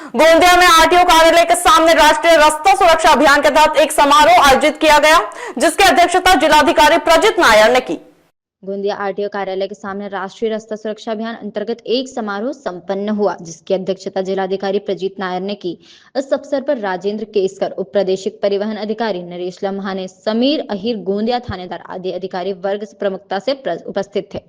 गोंदिया में आरटीओ कार्यालय के सामने राष्ट्रीय रास्ता सुरक्षा अभियान के तहत एक समारोह आयोजित किया गया, जिसकी अध्यक्षता जिलाधिकारी प्रजित नायर ने की। गोंदिया आरटीओ कार्यालय के सामने राष्ट्रीय रास्ता सुरक्षा अभियान अंतर्गत एक समारोह संपन्न हुआ, जिसकी अध्यक्षता जिलाधिकारी प्रजीत नायर ने की। इस अवसर पर राजेंद्र केसकर, उप प्रादेशिक परिवहन अधिकारी नरेश लम्हाने, समीर अहिर, गोंदिया थानेदार आदि अधिकारी वर्ग प्रमुखता से उपस्थित थे,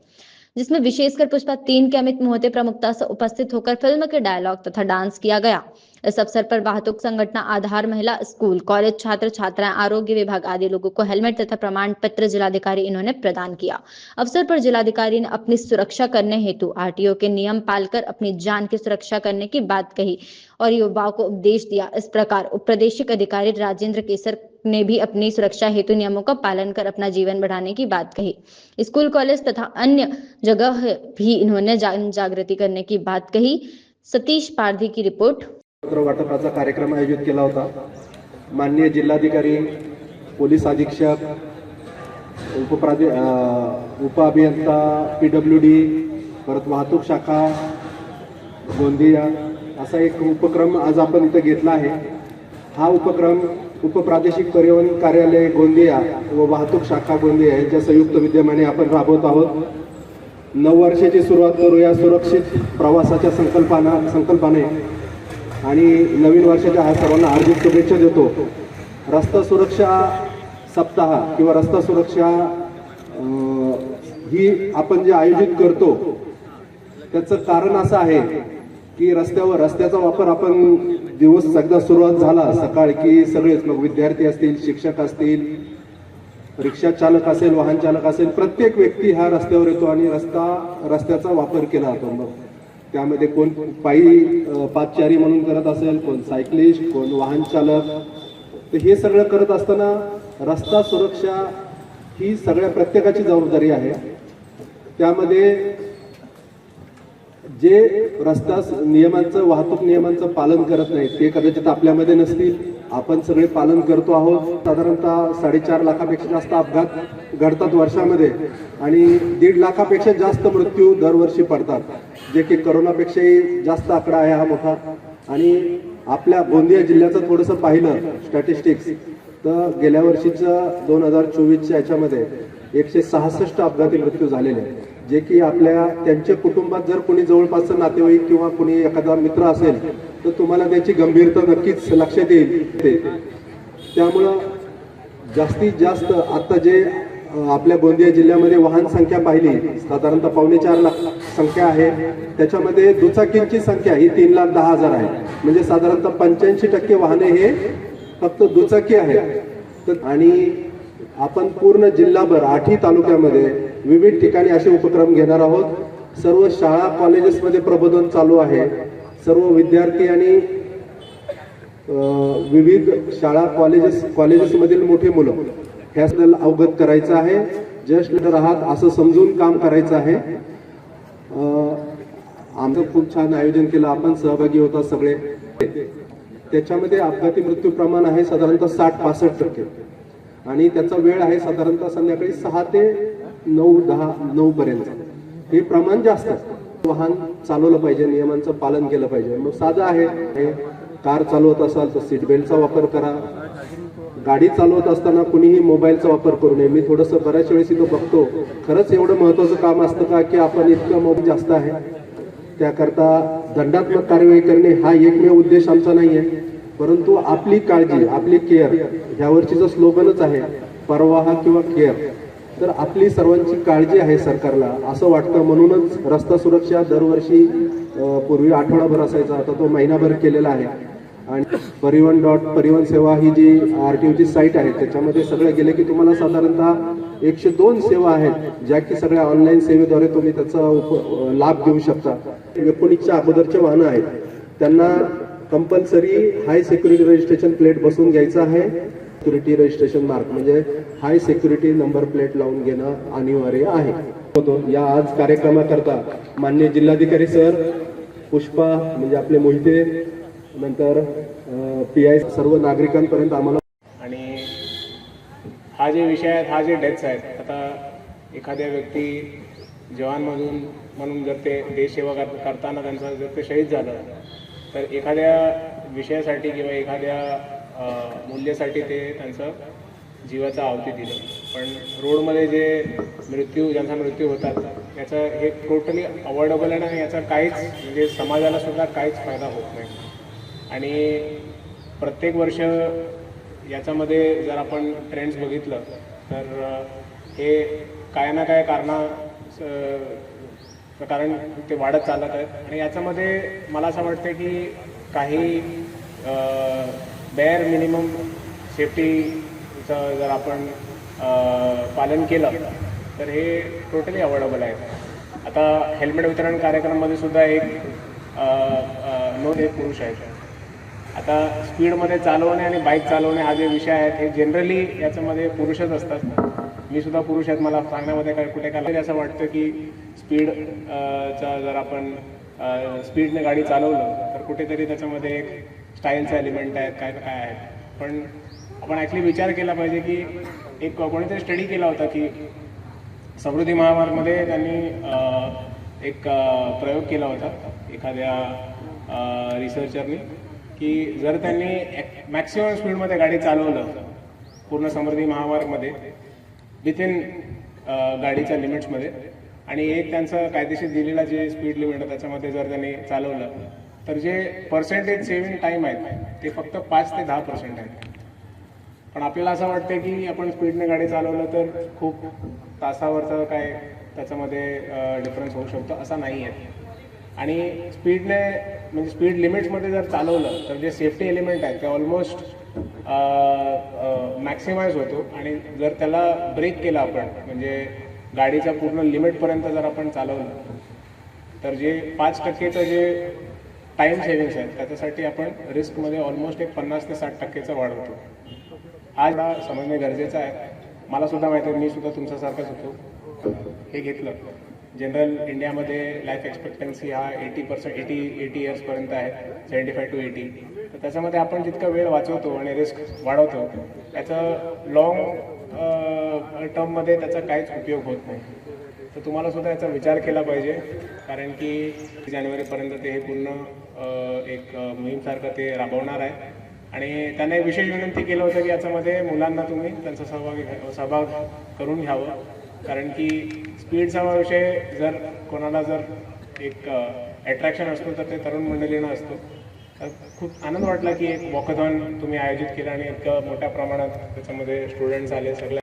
जिसमें विशेषकर पुष्पा 3 के अमित मोहते प्रमुखता से उपस्थित होकर फिल्म के डायलॉग तथा डांस किया गया। इस अवसर पर वाहतुक संगठन आधार, महिला, स्कूल, कॉलेज छात्र छात्राएं, आरोग्य विभाग आदि लोगों को हेलमेट तथा प्रमाण पत्र जिलाधिकारी इन्होंने प्रदान किया। अवसर पर जिलाधिकारी ने अपनी सुरक्षा करने हेतु आरटीओ के नियम पालकर अपनी जान की सुरक्षा करने की बात कही और युवाओं को उपदेश दिया। इस प्रकार उप प्रादेशिक अधिकारी राजेंद्र केसर ने भी अपनी सुरक्षा हेतु नियमों का पालन कर अपना जीवन बढ़ाने की बात कही। स्कूल, कॉलेज तथा अन्य जगह भी इन्होंने जागृति करने की बात कही। सतीश पारधी की रिपोर्ट। वाटपाचा कार्यक्रम आयोजित केला होता। माननीय जिल्हाधिकारी, पोलीस अधीक्षक, उप अभियंता पीडब्ल्यूडी, परत वाहतूक शाखा गोंदिया असा एक उपक्रम आज आपण इथे घेतला आहे। हा उपक्रम उप प्रादेशिक परिवहन कार्यालय गोंदिया व वाहतूक शाखा गोंदिया यांच्या संयुक्त विद्यमाने आपण राबवत आहोत। 9 वर्षाची सुरुवात करूया सुरक्षित प्रवासाच्या संकल्पने आणि नवीन वर्षाच्या हा सर्वांना हार्दिक शुभेच्छा देतो। रस्ता सुरक्षा सप्ताह किंवा रस्ता सुरक्षा ही आपण जे आयोजित करतो त्याचं कारण असं आहे की रस्त्याचा वापर आपण दिवस एकदा सुरुवात झाला सकाळी की सगळेच, मग विद्यार्थी असतील, शिक्षक असतील, रिक्षा चालक असेल, वाहन चालक असेल, प्रत्येक व्यक्ती हा रस्त्यावर येतो आणि रस्त्याचा वापर केला जातो। मग त्यामध्ये कोण पायी पादचारी म्हणून करत असेल, कोण सायकलिस्ट, कोण वाहन चालक। तर हे सगळं करत असताना रस्ता सुरक्षा ही सगळ्या प्रत्येकाची जबाबदारी आहे। त्यामध्ये जे रस्ता नियमांचं, वाहतूक नियमांचं पालन करत नाहीत ते कदाचित आपल्यामध्ये नसतील, आपण सगळे पालन करतो आहोत। साधारणतः 4.5 लाखापेक्षा जास्त अपघात घडतात वर्षामध्ये आणि 1.5 लाखापेक्षा जास्त मृत्यू दरवर्षी पडतात, जे की करोनापेक्षाही जास्त आकडा आहे हा मोठा। आणि आपल्या गोंदिया जिल्ह्याचं थोडंसं पाहिलं स्टॅटिस्टिक्स तर गेल्या वर्षीचं 2024च्या याच्यामध्ये 166 अपघाती मृत्यू झालेले आहेत, जे की आपल्या त्यांच्या कुटुंबात जर कोणी जवळपासचं नातेवाईक किंवा कोणी एखादा मित्र असेल तर तुम्हाला त्याची गंभीरता नक्कीच लक्षात येईल। त्यामुळं जास्तीत जास्त आता जे आपल्या गोंदिया जिल्ह्यामध्ये वाहन संख्या पाहिली साधारणतः 4.25 लाख संख्या आहे, त्याच्यामध्ये दुचाकींची संख्या ही 3,10,000 आहे, म्हणजे साधारणतः 85% वाहने हे फक्त दुचाकी आहेत। आणि आपण पूर्ण जिल्हाभर 8ही तालुक्यामध्ये विविध ठिकाणी असे उपक्रम घेणार आहोत। सर्व शाळा कॉलेजेसमध्ये प्रबोधन चालू आहे। सर्व विद्यार्थी आणि विविध शाळा कॉलेजेसमधील मोठी मुलं ह्याबद्दल अवगत करायचं आहे। जस्ट लीडर आहात असं समजून काम करायचं आहे। आमचं खूप छान आयोजन केलं, आपण सहभागी होता सगळे। त्याच्यामध्ये अपघाती मृत्यू प्रमाण आहे साधारणतः 60-65% आणि त्याचा वेळ आहे साधारणतः संध्याकाळी 6 ते 9 पर्यंत। हे प्रमाण जास्त आहे। वाहन चालवलं पाहिजे, नियमांचं पालन केलं पाहिजे। मग साधं आहे, कार चालवत असाल तर सीट बेल्टचा वापर करा। गाडी चालवत असताना कुणीही मोबाईलचा वापर करू नये। मी थोडंसं बऱ्याच वेळेस इथं बघतो, खरंच एवढं महत्त्वाचं काम असतं का की आपण इतकं मोबाईल जास्त आहे, त्याकरता दंडात्मक कारवाई करणे हा एकमेव उद्देश आमचा नाही आहे, परंतु आपली काळजी, आपली केअर, ह्यावरची स्लोगनच आहे परवाह किंवा केअर। तर आपली सर्वांची काळजी आहे सरकारला असं वाटतं, म्हणूनच रस्ता सुरक्षा दरवर्षी पूर्वी आठवडाभर असायचा, आता तो महिनाभर केलेला आहे। आणि परिवहन सेवा ही जी आरटीओची साईट आहे त्याच्यामध्ये सगळं गेले की तुम्हाला साधारणतः 102 सेवा आहेत, ज्या की सगळ्या ऑनलाईन सेवेद्वारे तुम्ही त्याचा लाभ घेऊ शकता। 19च्या अगोदरचे वाहनं आहेत त्यांना कंपल्सरी हाय सिक्युरिटी रजिस्ट्रेशन प्लेट बसून घ्यायचं आहे। सिक्युरिटी रजिस्ट्रेशन मार्क म्हणजे हाय सिक्युरिटी नंबर प्लेट लावून घेणं अनिवार्य आहे। या आज कार्यक्रमाकरता माननीय जिल्हाधिकारी सर, पुष्पा म्हणजे आपले मोहिते, नंतर PI सर्व नागरिकांपर्यंत आम्हाला। आणि हा जे विषय आहेत, हा जे डेथ्स आहेत, आता एखाद्या व्यक्ती जवान म्हणून जर ते देश सेवा करताना त्यांचा जर ते शहीद झालं तर एखाद्या विषयासाठी किंवा एखाद्या मूल्यासाठी ते त्यांचं जीवाचा आहुती दिलं. पण रोडमध्ये ज्यांचा मृत्यू होतात याचं हे टोटली अवॉइडेबल आहे आणि याचा काहीच म्हणजे समाजाला सुद्धा काहीच फायदा होत नाही. आणि प्रत्येक वर्ष याच्यामध्ये जर आपण ट्रेंड्स बघितलं तर हे काय ना काय कारण ते वाढत चालत आहेत. आणि याच्यामध्ये मला असं वाटतं की काही बेअर मिनिमम सेफ्टीचं जर आपण पालन केलं तर हे टोटली अवॉइडेबल आहे. आता हेल्मेट वितरण कार्यक्रमामध्ये सुद्धा एक नोंद एक पुरुष आहेत. आता स्पीडमध्ये चालवणे आणि बाईक चालवणे हा जे विषय आहेत हे जनरली याच्यामध्ये पुरुषच असतात. मी सुद्धा पुरुष आहेत, मला सांगण्यामध्ये काय कुठे काय असं वाटतं की स्पीडचा जर आपण स्पीडने गाडी चालवलं तर कुठेतरी त्याच्यामध्ये एक स्टाईलचा एलिमेंट आहेत काय काय आहेत. पण आपण ॲक्च्युली विचार केला पाहिजे की एक कोणीतरी स्टडी केला होता की समृद्धी महामार्गमध्ये त्यांनी एक प्रयोग केला होता एखाद्या रिसर्चरनी की जर त्यांनी मॅक्सिमम स्पीडमध्ये गाडी चालवलं पूर्ण समृद्धी महामार्गमध्ये विथिन गाडीच्या लिमिट्समध्ये आणि एक त्यांचं कायदेशीर दिलेला जे स्पीड लिमिट आहे त्याच्यामध्ये जर त्यांनी चालवलं तर जे पर्सेंटेज सेव्हिंग टाईम आहेत ते फक्त 5 ते 10% आहेत. पण आपल्याला असं वाटतं की आपण स्पीडने गाडी चालवलं तर खूप तासावरचं काय त्याच्यामध्ये डिफरन्स होऊ शकतो, असा नाही आहे. आणि स्पीडने म्हणजे स्पीड लिमिट्समध्ये जर चालवलं तर जे सेफ्टी एलिमेंट आहेत ते ऑलमोस्ट मॅक्सिमाइज होतो. आणि जर त्याला ब्रेक केला आपण म्हणजे गाडीच्या पूर्ण लिमिटपर्यंत जर आपण चालवलं तर जे 5% जे टाईम सेव्हिंग्स आहेत त्याच्यासाठी आपण रिस्कमध्ये ऑलमोस्ट एक 50 ते 60% वाढवतो. आज समजणे गरजेचं आहे. मला सुद्धा माहिती आहे, मी सुद्धा तुमच्यासारखाच होतो. हे घेतलं जनरल इंडियामध्ये लाईफ एक्सपेक्टन्सी हा 80 इयर्सपर्यंत आहे, 75 to 80. तर त्याच्यामध्ये आपण जितका वेळ वाचवतो आणि रिस्क वाढवतो त्याचा लॉंग टर्ममध्ये त्याचा काहीच उपयोग होत नाही. तर तुम्हाला सुद्धा याचा विचार केला पाहिजे कारण की जानेवारीपर्यंत ते हे पूर्ण एक मोहीमसारखं ते राबवणार आहे. आणि त्यांना एक विशेष विनंती केलं होतं की याच्यामध्ये मुलांना तुम्ही त्यांचा सहभाग करून घ्यावं कारण की स्पीडचा विषय जर कोणाला जर एक अट्रॅक्शन असतो तर ते तरुण मंडळींना असतो. तर खूप आनंद वाटला की एक वॉकॅथॉन तुम्ही आयोजित केला आणि इतकं मोठ्या प्रमाणात त्याच्यामध्ये स्टुडंट्स आले, सगळे